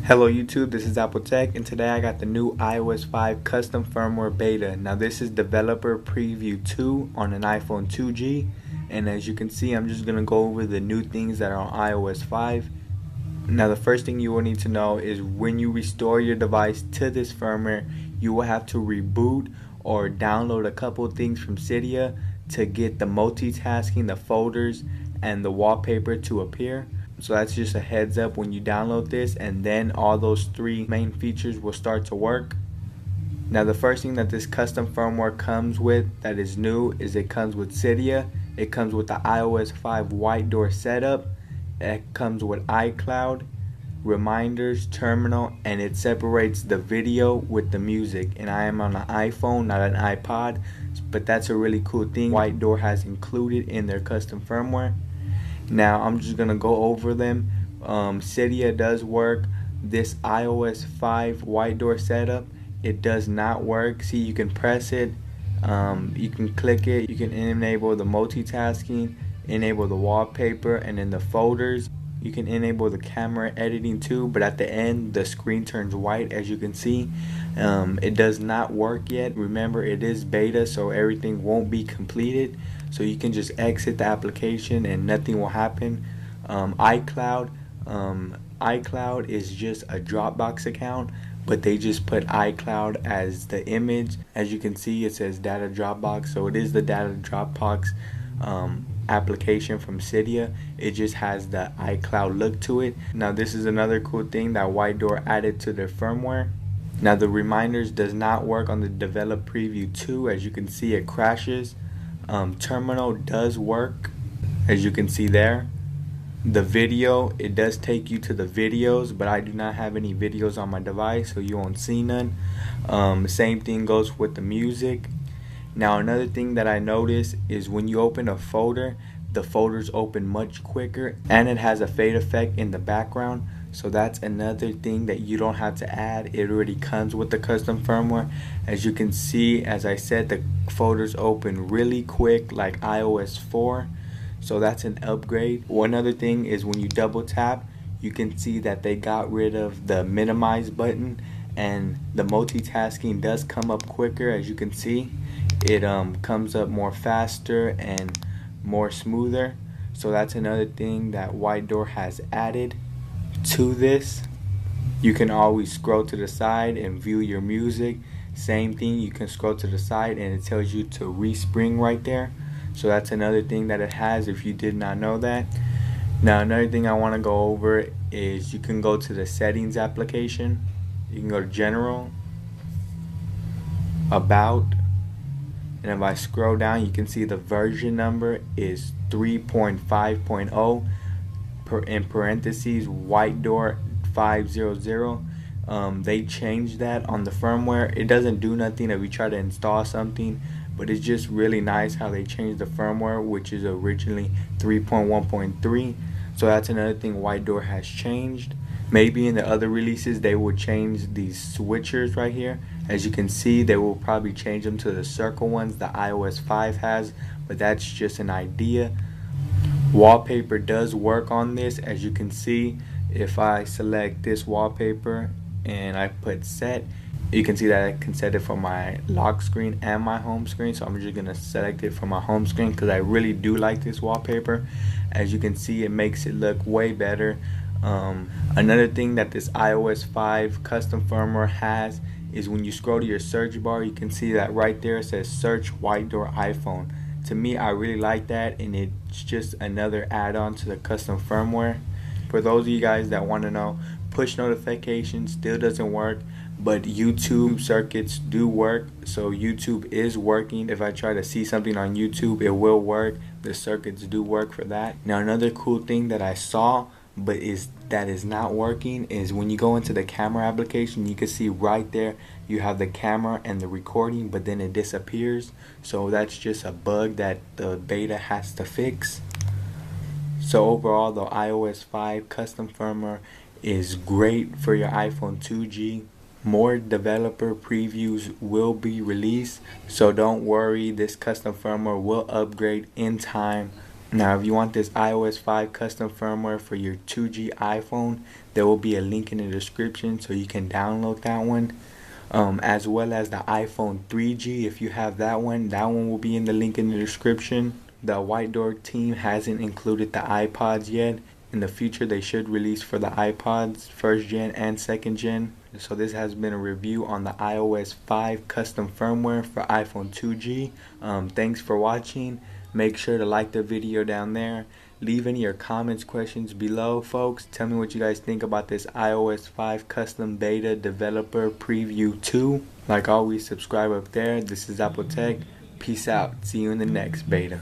Hello YouTube, this is Apple Tech, and today I got the new iOS 5 custom firmware beta. Now this is developer preview 2 on an iPhone 2G, and as you can see I'm just going to go over the new things that are on iOS 5. Now the first thing you will need to know is when you restore your device to this firmware, you will have to reboot or download a couple things from Cydia to get the multitasking, the folders, and the wallpaper to appear. So that's just a heads up when you download this, and then all those three main features will start to work. Now the first thing that this custom firmware comes with that is new is it comes with Cydia, it comes with the iOS 5 Whited00r setup, it comes with iCloud, reminders, terminal, and it separates the video with the music. And I am on an iPhone, not an iPod, but that's a really cool thing Whited00r has included in their custom firmware. Now I'm just gonna go over them. Cydia does work. This iOS 5 Whited00r setup, it does not work. See, you can press it, you can click it, you can enable the multitasking, enable the wallpaper, and then the folders. You can enable the camera editing too, but at the end the screen turns white, as you can see. It does not work yet. Remember, it is beta, so everything won't be completed, so you can just exit the application and nothing will happen. iCloud is just a Dropbox account, but they just put iCloud as the image. As you can see, it says data Dropbox, so it is the data Dropbox application from Cydia. It just has the iCloud look to it. Now this is another cool thing that Whited00r added to their firmware. Now the reminders does not work on the develop preview 2. As you can see, it crashes. Terminal does work, as you can see there. The video, it does take you to the videos, but I do not have any videos on my device, so you won't see none. Same thing goes with the music. Now another thing that I noticed is when you open a folder, the folders open much quicker, and it has a fade effect in the background. So that's another thing that you don't have to add. It already comes with the custom firmware. As you can see, as I said, the folders open really quick like iOS 4. So that's an upgrade. One other thing is when you double tap, you can see that they got rid of the minimize button, and the multitasking does come up quicker. As you can see, it comes up more faster and more smoother. So that's another thing that Whited00r has added to this. You can always scroll to the side and view your music. Same thing, you can scroll to the side and it tells you to respring right there. So that's another thing that it has, if you did not know that. Now another thing I want to go over is you can go to the settings application. You can go to general, about, and if I scroll down, you can see the version number is 3.5.0, in parentheses Whited00r 500. They changed that on the firmware. It doesn't do nothing if you try to install something, but it's just really nice how they changed the firmware, which is originally 3.1.3. so that's another thing Whited00r has changed. Maybe in the other releases they will change these switchers right here. As you can see, they will probably change them to the circle ones that iOS 5 has, but that's just an idea. Wallpaper does work on this. As you can see, if I select this wallpaper and I put set, you can see that I can set it for my lock screen and my home screen. So I'm just gonna select it for my home screen because I really do like this wallpaper. As you can see, it makes it look way better. Another thing that this iOS 5 custom firmware has is when you scroll to your search bar, you can see that right there it says search Whited00r iPhone. To me, I really like that, and it's just another add-on to the custom firmware. For those of you guys that want to know, push notifications still doesn't work, but YouTube circuits do work. So YouTube is working. If I try to see something on YouTube, it will work. The circuits do work for that. Now another cool thing that I saw but that is not working is when you go into the camera application, you can see right there you have the camera and the recording, but then it disappears. So that's just a bug that the beta has to fix. So overall, the iOS 5 custom firmware is great for your iPhone 2G. More developer previews will be released, so don't worry, this custom firmware will upgrade in time. Now if you want this iOS 5 custom firmware for your 2G iPhone, there will be a link in the description so you can download that one. As well as the iPhone 3G, if you have that one will be in the link in the description. The Whited00r team hasn't included the iPods yet. In the future they should release for the iPods, 1st gen and 2nd gen. So this has been a review on the iOS 5 custom firmware for iPhone 2G. Thanks for watching. Make sure to like the video down there. Leave any of your comments, questions below, folks. Tell me what you guys think about this iOS 5 custom beta developer preview 2. Like always, subscribe up there. This is Apple Tech. Peace out. See you in the next beta.